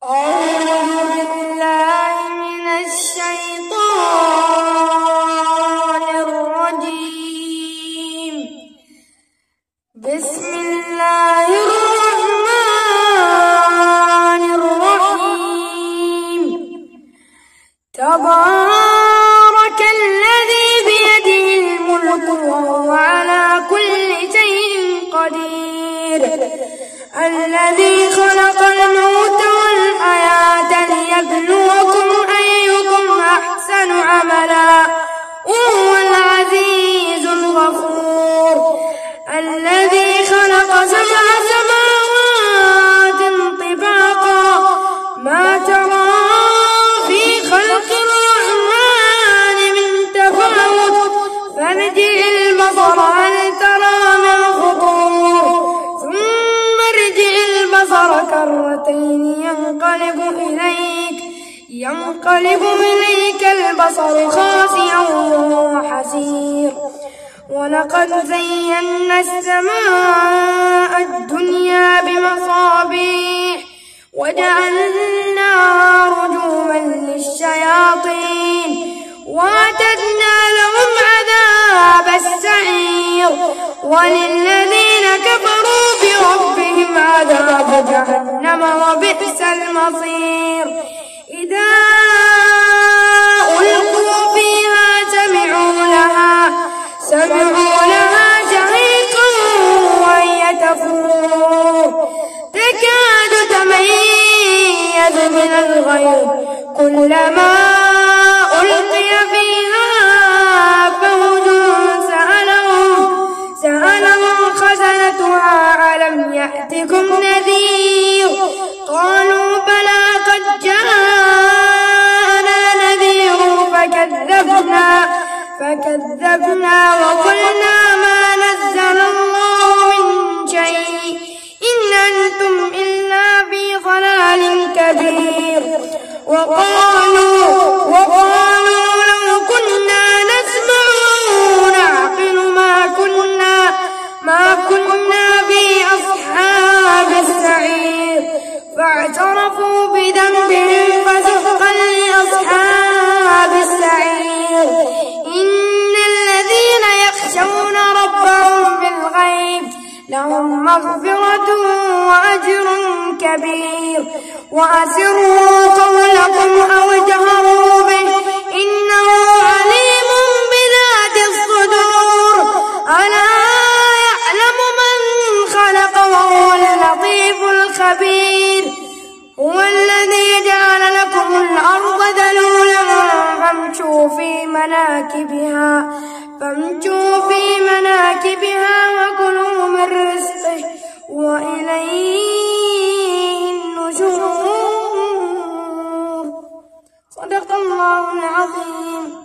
أعوذ بالله من الشيطان الرجيم. بسم الله الرحمن الرحيم. تبارك الذي بيده الملك وهو على كل شيء قدير. الذي خلق الموت والحياة ليبلوكم أيكم أحسن عملا وهو العزيز الغفور. الذي خلق سبع سماوات طباقا ما ترى في خلق الرحمن من تفاوت فارجع البصر هل ترى من فطور ثم ارجع البصر كرتين ينقلب إليك البصر خاسئا وهو حسير. ولقد زينا السماء الدنيا بمصابيح وجعلناها رجوما للشياطين وأعتدنا لهم عذاب السعير. وللذين كفروا بربهم عذاب جهنم وبئس المصير. إذا ألقوا فيها سمعوا لها شهيقا وهي تفور تكاد تميز من الغيظ كلما ألقي فيها فوج سألهم خزنتها ألم يأتكم نذير قالوا بلى قد جاءنا نذير فكذبنا وقلنا ما نزل الله من شيء إن أنتم إلا في ضلال كبير. وقالوا لو كنا نسمع ونعقل ما كنا في أصحاب السعير. فاعترفوا بذنبهم فسحقا لأصحاب السعير. إن الذين يخشون ربهم بالغيب لهم مغفرة وأجر كبير. وأسروا قولكم أو اجهروا به إنه عليم بذات الصدور. ألا يعلم من خلق وهو اللطيف الخبير. هو الذي جعل لكم الأرض ذلولا فامشوا في مناكبها وكلوا من رزقه وإليه النشور. صدق الله العظيم.